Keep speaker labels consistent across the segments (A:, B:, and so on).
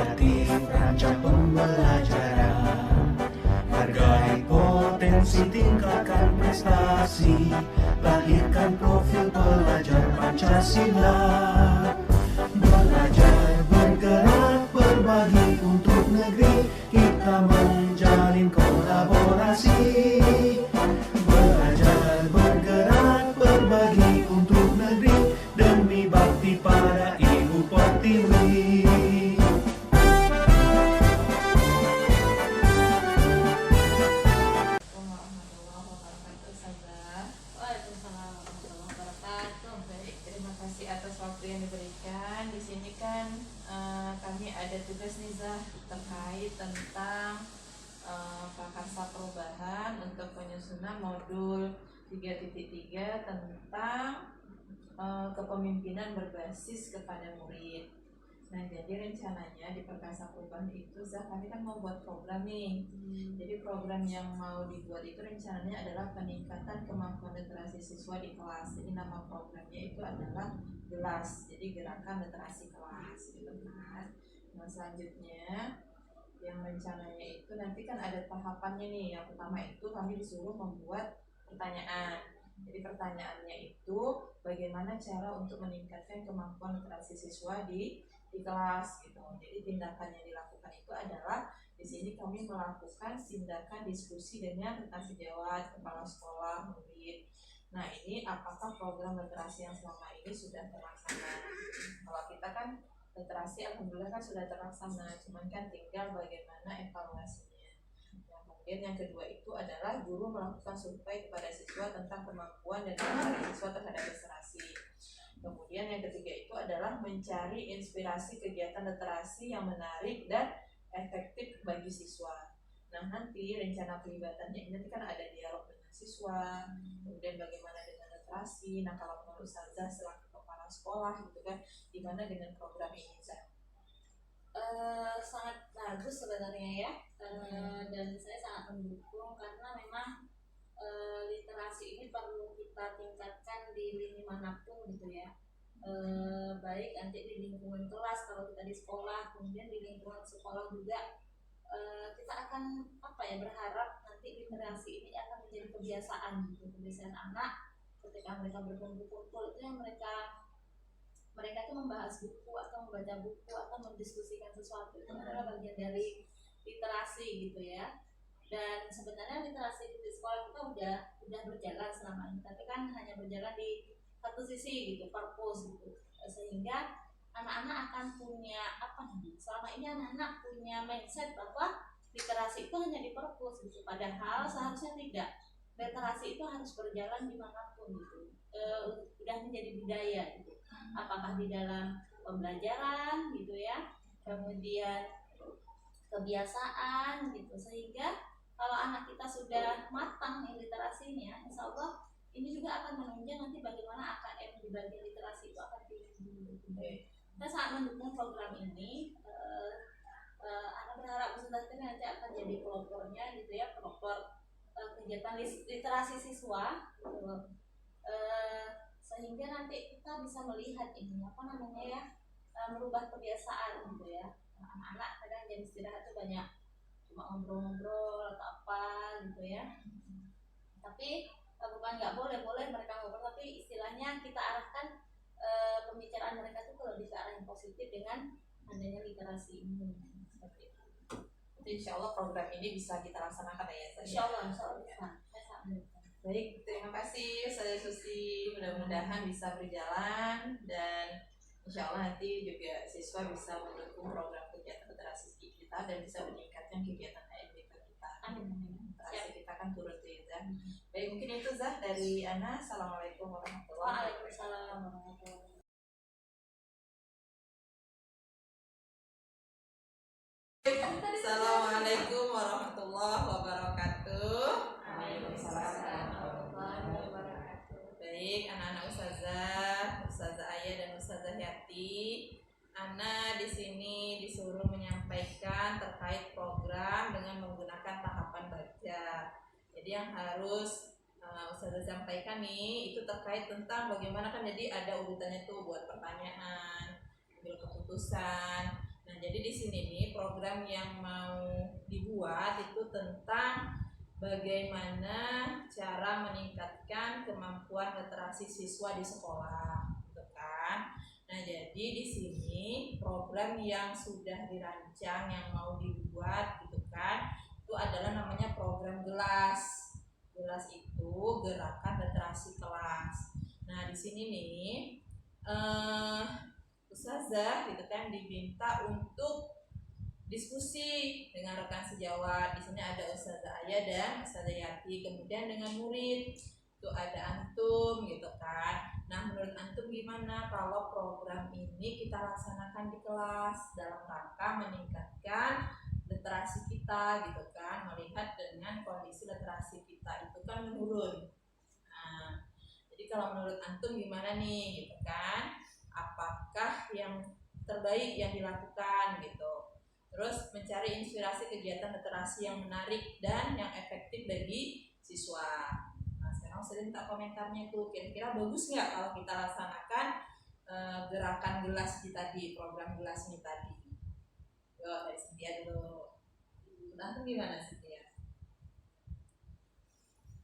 A: inisiatif rancang pembelajaran. Hargai potensi, tingkatkan prestasi, lahirkan profil pelajar Pancasila. Belajar, bergerak, berbagi untuk negeri, kita menjalin kolaborasi. Belajar, bergerak, berbagi untuk negeri, demi bakti pada Ibu Pertiwi.
B: Atas waktu yang diberikan. Di sini kan kami ada tugas nih Zah terkait tentang prakarsa perubahan untuk penyusunan modul 3.3 tentang kepemimpinan berbasis kepada murid. Nah, jadi rencananya di prakarsa perubahan itu Zah, kami kan mau buat program nih. Jadi program yang mau dibuat itu rencananya adalah peningkatan kemampuan literasi siswa di kelas. Jadi nama programnya itu adalah GELAS, jadi gerakan literasi kelas gitu kan. Nah, selanjutnya yang rencananya itu nanti kan ada tahapannya nih. Yang pertama itu kami disuruh membuat pertanyaan. Jadi pertanyaannya itu bagaimana cara untuk meningkatkan kemampuan literasi siswa di kelas gitu. Jadi tindakan yang dilakukan itu adalah di sini kami melakukan tindakan diskusi dengan literasi jawab, kepala sekolah, murid. Nah, ini apakah program literasi yang selama ini sudah terlaksana? Kalau kita kan literasi alhamdulillah kan sudah terlaksana, cuman kan tinggal bagaimana evaluasinya. Nah, kemudian yang kedua itu adalah guru melakukan survei kepada siswa tentang kemampuan dan minat siswa terhadap literasi. Kemudian yang ketiga itu adalah mencari inspirasi kegiatan literasi yang menarik dan efektif bagi siswa. Nah, nanti rencana pelibatannya ini nanti kan ada dialog dengan siswa, kemudian bagaimana dengan literasi. Nah, kalau menurut Ustazah selaku kepala sekolah gitu kan, gimana dengan program ini Zah?
C: Sangat bagus sebenarnya ya, dan saya sangat mendukung karena memang literasi ini perlu kita tingkatkan di lini manapun gitu ya. Baik nanti di lingkungan kelas kalau kita di sekolah, kemudian di lingkungan sekolah juga kita akan berharap nanti literasi ini akan menjadi kebiasaan gitu, kebiasaan anak ketika mereka berkumpul-kumpul itu yang mereka itu membahas buku atau membaca buku atau mendiskusikan sesuatu itu adalah bagian dari literasi gitu ya. Dan sebenarnya literasi di sekolah kita udah berjalan selama ini, tapi kan hanya berjalan di satu sisi gitu, purpose gitu, sehingga anak-anak akan punya selama ini anak-anak punya mindset bahwa literasi itu hanya di purpose gitu, padahal seharusnya tidak. Literasi itu harus berjalan dimanapun gitu, udah menjadi budaya gitu, apakah di dalam pembelajaran gitu ya, kemudian kebiasaan gitu, sehingga kalau anak kita sudah matang literasinya, insya Allah ini juga akan menunjang nanti bagaimana AKM di bagian literasi itu akan tinggi. Saya sangat mendukung program ini. Anak berharap sebenarnya nanti akan jadi pelopornya gitu ya, pelopor kegiatan literasi siswa gitu. Sehingga nanti kita bisa melihat ini merubah kebiasaan gitu ya. Anak-anak kadang jam istirahat itu banyak cuma ngobrol-ngobrol atau apa gitu ya, tapi bukan nggak boleh mereka ngobrol, tapi istilahnya kita arahkan pembicaraan mereka itu lebih ke arah yang positif dengan adanya literasi ini seperti itu.
B: Insya Allah program ini bisa kita laksanakan ya.
C: Insya Allah bisa.
B: Baik, terima kasih Ustazah Susi. Mudah-mudahan bisa berjalan dan insya Allah nanti juga siswa bisa mendukung program kegiatan literasi kita dan bisa meningkatkan kegiatan AMDK kita. Literasi kita kan turun tuh ya Zah. Baik, mungkin itu Zah dari Ana. Assalamualaikum warahmatullahi wabarakatuh.
C: Waalaikumsalam warahmatullahi wabarakatuh.
B: Assalamualaikum warahmatullahi wabarakatuh.
C: Waalaikumsalam warahmatullahi wabarakatuh.
B: Baik, anak-anak Ustazah Ayah dan Ustazah Yati. Ana di sini disuruh menyampaikan terkait program dengan menggunakan tahapan baca. Jadi yang harus Ustazah sampaikan nih itu terkait tentang bagaimana kan, jadi ada urutannya tuh buat pertanyaan, ambil keputusan. Nah, jadi di sini nih program yang mau dibuat itu tentang bagaimana cara meningkatkan kemampuan literasi siswa di sekolah, gitu kan? Nah, jadi di sini program yang sudah dirancang yang mau dibuat, gitu kan? Itu adalah namanya program GELAS. GELAS itu gerakan literasi kelas. Nah, di sini nih Ustazah gitu kan diminta untuk diskusi dengan rekan sejawat. Di sini ada Ustazah Aya dan Ustazah Yati. Kemudian dengan murid itu ada antum gitu kan. Nah, menurut antum gimana kalau program ini kita laksanakan di kelas dalam rangka meningkatkan literasi kita gitu kan, melihat dengan kondisi literasi kita itu kan menurun. Nah, jadi kalau menurut antum gimana nih gitu kan? Apakah yang terbaik yang dilakukan gitu? Terus mencari inspirasi kegiatan literasi yang menarik dan yang efektif bagi siswa. Nah, sekarang saya minta komentarnya tuh, kira-kira bagus nggak kalau kita laksanakan gerakan gelas kita di program gelas ini tadi? Yuk dari Cynthia dulu. Antum gimana Cynthia?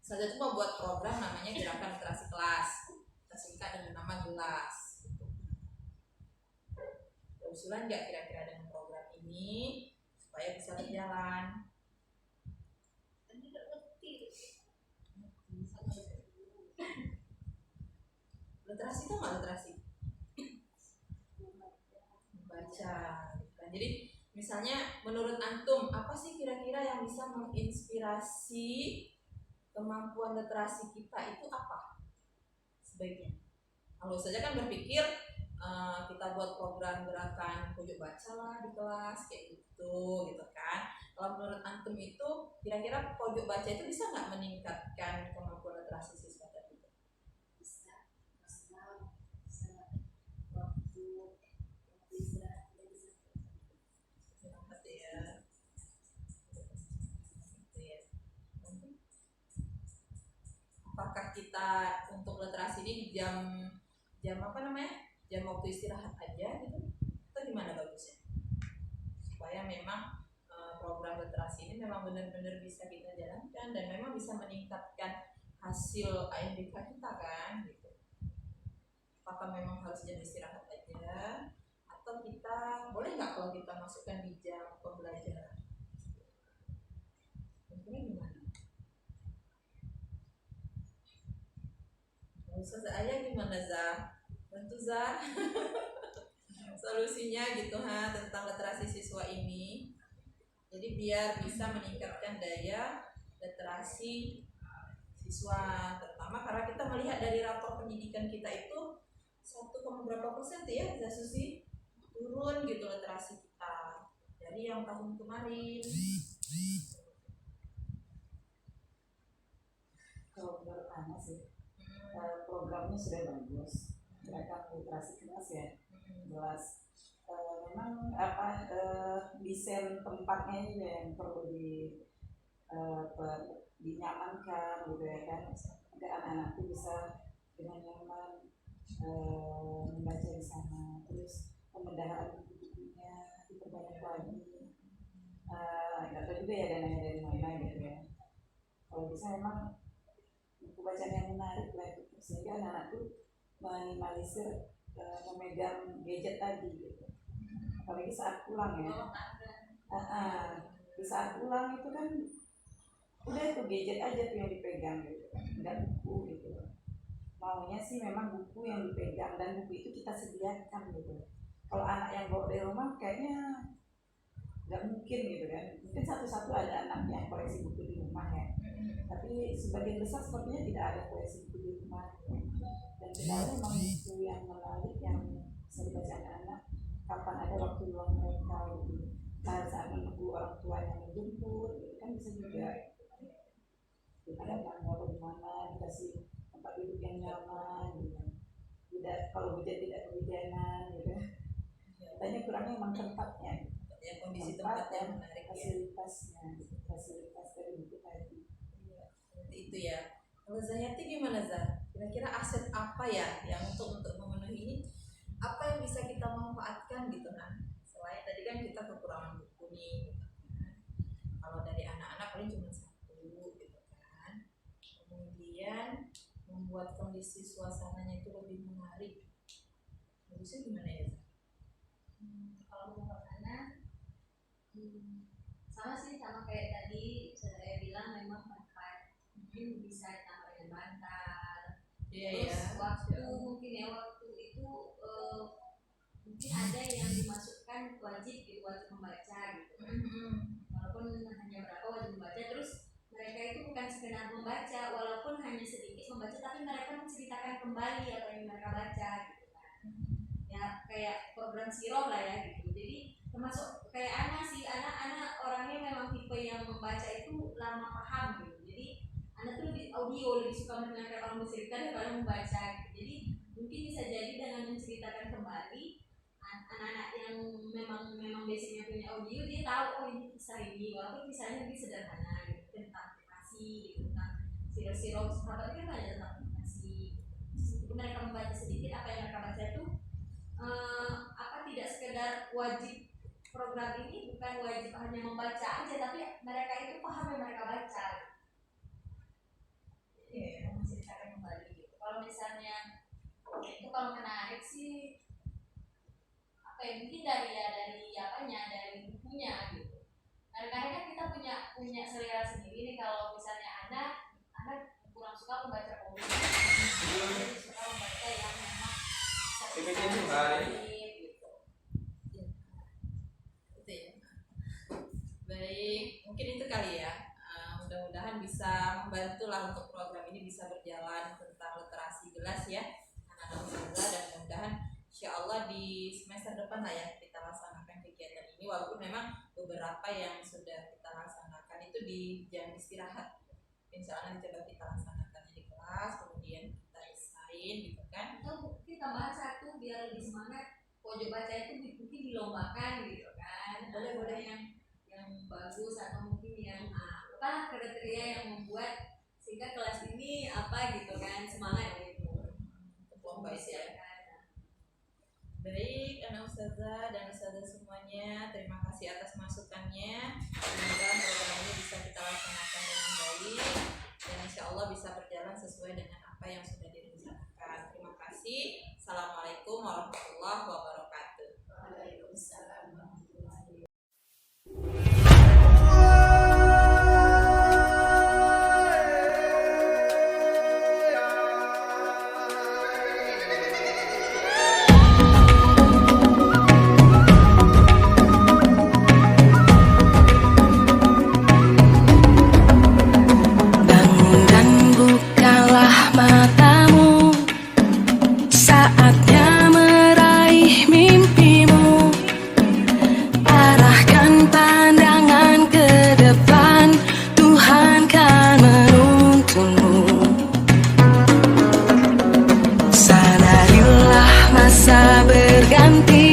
B: Saya tuh mau buat program namanya gerakan literasi kelas. Kita singkat dengan nama gelas. Usulan nggak kira-kira dengan program ini supaya bisa berjalan? Literasi itu nggak literasi? Membaca. Jadi misalnya menurut antum apa sih kira-kira yang bisa menginspirasi kemampuan literasi kita itu apa sebaiknya? Kalau saja kan berpikir kita buat program gerakan pojok baca lah di kelas kayak gitu kan. Kalau menurut antum itu kira-kira pojok baca itu bisa nggak meningkatkan kemampuan literasi siswa tadi?
C: Bisa waktu istirahat
B: ya. Apakah kita untuk literasi ini di jam apa namanya? Jam waktu istirahat aja gitu? Atau gimana bagusnya? Supaya memang program literasi ini memang benar-benar bisa kita jalankan dan memang bisa meningkatkan hasil ANBK kita kan gitu. Apakah memang harus jam istirahat aja atau kita boleh nggak kalau kita masukkan di jam pembelajaran? Tentunya gimana? Ustazah Aya gimana Zah? Bantu Zah solusinya gitu tentang literasi siswa ini. Jadi biar bisa meningkatkan daya literasi siswa, terutama karena kita melihat dari rapor pendidikan kita itu 1,berapa% ya Zah Susi turun gitu literasi kita dari yang tahun kemarin.
D: Kalau menurut Ana sih programnya sudah bagus, gerakan literasi kelas ya jelas. Memang desain tempatnya juga yang perlu dinyamankan gitu ya kan, agar anak-anak itu bisa dengan nyaman membaca di sana. Terus pemedahaan bukunya diperbanyak lagi, nggak tahu juga ya dananya dari mana gitu ya. Kalau bisa memang buku bacaan yang menarik lah itu, sehingga anak-anak tuh minimalisir memegang gadget tadi gitu. Apalagi saat pulang ya. Di saat pulang itu kan udah itu gadget aja tuh yang dipegang gitu, nggak buku gitu. Maunya sih memang buku yang dipegang dan buku itu kita sediakan gitu. Kalau anak yang bawa dari rumah kayaknya nggak mungkin gitu kan. Mungkin satu-satu ada anak yang koleksi buku di rumah ya. Tapi sebagian besar sepertinya tidak ada koleksi buku di rumah. Dan tidak ada memang buku yang menarik yang bisa dibaca anak-anak kapan ada waktu luang mereka gitu. Nah, saat menunggu orang tua yang menjemput gitu kan bisa juga. Ada tanggal di mana dikasih tempat duduk yang nyaman gitu. Tidak, kalau hujan tidak kehujanan gitu. Tanya kurangnya memang tempatnya.
B: Ya, kondisi tempat yang menarik
D: fasilitasnya, fasilitas dari buku tadi.
B: Itu ya. Kalau Zayati gimana Zah? Kira-kira aset apa ya yang untuk memenuhi ini? Apa yang bisa kita manfaatkan gitu kan? Selain tadi kan kita kekurangan buku nih gitu kan. Kalau dari anak-anak paling cuma satu gitu kan. Kemudian membuat kondisi suasananya itu lebih menarik. Bagusnya gimana ya?
C: Kalau menurut Ana, sama sih, sama kayak tadi saya bilang, memang tempat mungkin bisa ditambah dengan bantal. Terus waktu mungkin ya, waktu itu mungkin ada yang dimasukkan wajib gitu, wajib membaca gitu. Walaupun hanya berapa wajib membaca, terus mereka itu bukan sekedar membaca, walaupun hanya sedikit membaca, tapi mereka menceritakan kembali apa yang mereka baca gitu kan. Ya kayak program siroh lah ya gitu. Jadi termasuk kayak Ana sih, anak orangnya memang tipe yang membaca itu lama paham gitu. Jadi Ana tuh lebih audio, lebih suka mendengarkan orang bercerita daripada membaca gitu. Jadi mungkin bisa jadi dengan menceritakan kembali, anak-anak yang memang biasanya punya audio, dia tahu oh ini kisah ini, walaupun kisahnya lebih sederhana gitu, tentang kasih gitu, tentang siro-siro sahabat kan banyak tentang kasih. Meskipun mereka membaca sedikit, apa yang mereka baca itu tidak sekedar wajib. Program ini bukan wajib hanya membaca aja, tapi mereka itu paham yang mereka baca. Menceritakan kembali gitu. Kalau misalnya itu kalau menarik sih apa ya, mungkin dari bukunya gitu. Kadang-kadang kan kita punya selera sendiri nih. Kalau misalnya anak kurang suka membaca komik, jadi suka membaca yang memang
B: Baik, mungkin itu kali ya. Mudah-mudahan bisa membantu lah untuk program ini bisa berjalan tentang literasi gelas ya, anak-anak ustazah, dan mudah-mudahan insya Allah di semester depan lah ya kita laksanakan kegiatan ini, walaupun memang beberapa yang sudah kita laksanakan itu di jam istirahat. Insya Allah coba kita laksanakan di kelas, kemudian kita desain gitu kan.
C: Atau mungkin tambahan satu biar lebih semangat, pojok baca itu mungkin dilombakan gitu kan. Boleh yang bagus, atau mungkin yang kriteria yang membuat sehingga kelas ini gitu kan semangat gitu.
B: Lomba ya. Baik, anak ustazah dan ustazah semuanya, terima kasih atas masukannya. Semoga program ini bisa kita laksanakan dengan baik dan insya Allah bisa berjalan sesuai dengan apa yang sudah direncanakan. Terima kasih. Assalamualaikum warahmatullahi wabarakatuh.
C: Waalaikumsalam.
E: Sadarilah masa berganti.